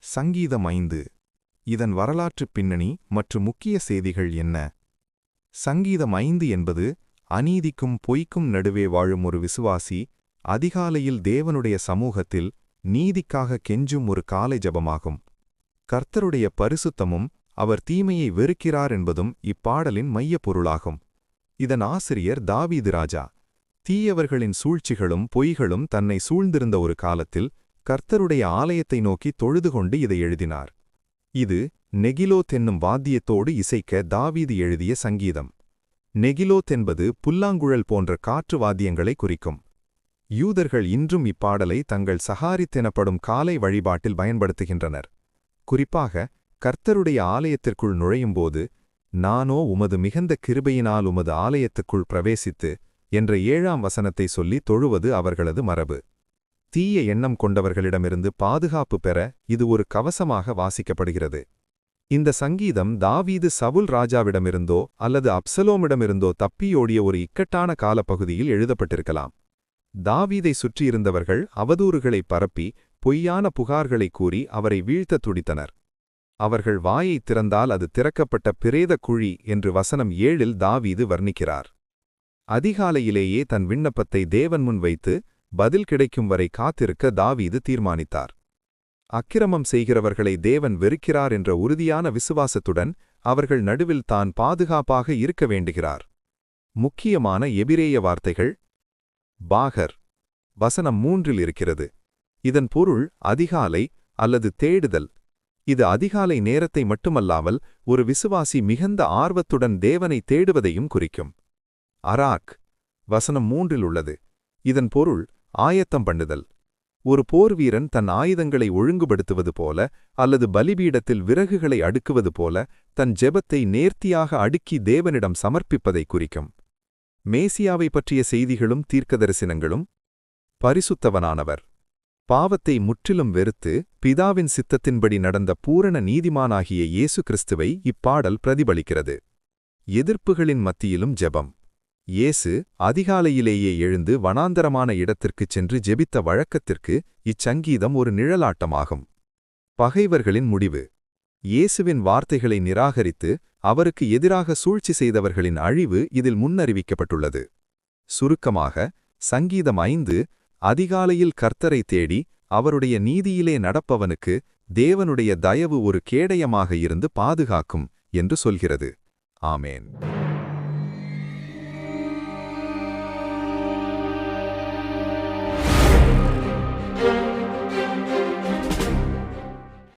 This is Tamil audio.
சங்கீதம் 5. இதன் வரலாற்றுப் பின்னணி மற்றும் முக்கிய செய்திகள் என்ன? சங்கீதம் 5 என்பது அநீதிக்கும் பொய்க்கும் நடுவே வாழும் ஒரு விசுவாசி அதிகாலையில் தேவனுடைய சமூகத்தில் நீதிக்காக கெஞ்சும் ஒரு காலை ஜெபமாகும். கர்த்தருடைய பரிசுத்தமும் அவர் தீமையை வெறுக்கிறார் என்பதும் இப்பாடலின் மையப் பொருளாகும். இதன் ஆசிரியர் தாவீது ராஜா. தீயவர்களின் சூழ்ச்சிகளும் பொய்களும் தன்னை சூழ்ந்திருந்த ஒரு காலத்தில் கர்த்தருடைய ஆலயத்தை நோக்கி தொழுதுகொண்டு இதை எழுதினார். இது நெகிலோத் என்னும் வாத்தியத்தோடு இசைக்க தாவீது எழுதிய சங்கீதம். நெகிலோத் என்பது புல்லாங்குழல் போன்ற காற்று வாத்தியங்களை குறிக்கும். யூதர்கள் இன்றும் இப்பாடலை தங்கள் சஹாரித் எனப்படும் காலை வழிபாட்டில் பயன்படுத்துகின்றனர். குறிப்பாக கர்த்தருடைய ஆலயத்திற்குள் நுழையும்போது, நானோ உமது மிகுந்த கிருபையினால் உமது ஆலயத்துக்குள் பிரவேசித்து என்ற 7ஆம் வசனத்தை சொல்லி தொழுவது அவர்களது மரபு. தீய எண்ணம் கொண்டவர்களிடமிருந்து பாதுகாப்பு பெற இது ஒரு கவசமாக வாசிக்கப்படுகிறது. இந்த சங்கீதம் தாவீது சவுல் ராஜாவிடமிருந்தோ அல்லது அப்சலோமிடமிருந்தோ தப்பியோடிய ஒரு இக்கட்டான காலப்பகுதியில் எழுதப்பட்டிருக்கலாம். தாவீதை சுற்றியிருந்தவர்கள் அவதூறுகளை பரப்பி பொய்யான புகார்களை கூறி அவரை வீழ்த்த துடித்தனர். அவர்கள் வாயைத் திறந்தால் அது திறக்கப்பட்ட பிரேத குழி என்று வசனம் 7இல் தாவீது வர்ணிக்கிறார். அதிகாலையிலேயே தன் விண்ணப்பத்தை தேவன் முன் வைத்து பதில் கிடைக்கும் வரை காத்திருக்க தாவீது தீர்மானித்தார். அக்கிரமம் செய்கிறவர்களை தேவன் வெறுக்கிறார் என்ற உறுதியான விசுவாசத்துடன் அவர்கள் நடுவில் தான் பாதுகாப்பாக இருக்க வேண்டுகிறார். முக்கியமான எபிரேய வார்த்தைகள் பாகர் வசனம் 3இல் இருக்கிறது. இதன் பொருள் அதிகாலை அல்லது தேடுதல். இது அதிகாலை நேரத்தை மட்டுமல்லாமல் ஒரு விசுவாசி மிகுந்த ஆர்வத்துடன் தேவனை தேடுவதையும் குறிக்கும். அராக் வசனம் 3இல் உள்ளது. இதன் பொருள் ஆயத்தம் பண்ணுதல். ஒரு போர்வீரன் தன் ஆயுதங்களை ஒழுங்குபடுத்துவது போல அல்லது பலிபீடத்தில் விறகுகளை அடுக்குவது போல தன் ஜெபத்தை நேர்த்தியாக அடுக்கி தேவனிடம் சமர்ப்பிப்பதை குறிக்கும். மேசியாவை பற்றிய செய்திகளும் தீர்க்கதரிசனங்களும். பரிசுத்தவனானவர். பாவத்தை முற்றிலும் வெறுத்து பிதாவின் சித்தத்தின்படி நடந்த பூரண நீதிமானாகிய இயேசு கிறிஸ்துவை இப்பாடல் பிரதிபலிக்கிறது. எதிர்ப்புகளின் மத்தியிலும் ஜெபம். இயேசு அதிகாலையிலேயே எழுந்து வனாந்தரமான இடத்திற்குச் சென்று ஜெபித்த வழக்கத்திற்கு இச்சங்கீதம் ஒரு நிழலாட்டமாகும். பகைவர்களின் முடிவு. இயேசுவின் வார்த்தைகளை நிராகரித்து அவருக்கு எதிராக சூழ்ச்சி செய்தவர்களின் அழிவு இதில் முன்னறிவிக்கப்பட்டுள்ளது. சுருக்கமாக, சங்கீதம் 5 அதிகாலையில் கர்த்தரை தேடி அவருடைய நீதியிலே நடப்பவனுக்கு தேவனுடைய தயவு ஒரு கேடயமாக இருந்து பாதுகாக்கும் என்று சொல்கிறது. ஆமேன்.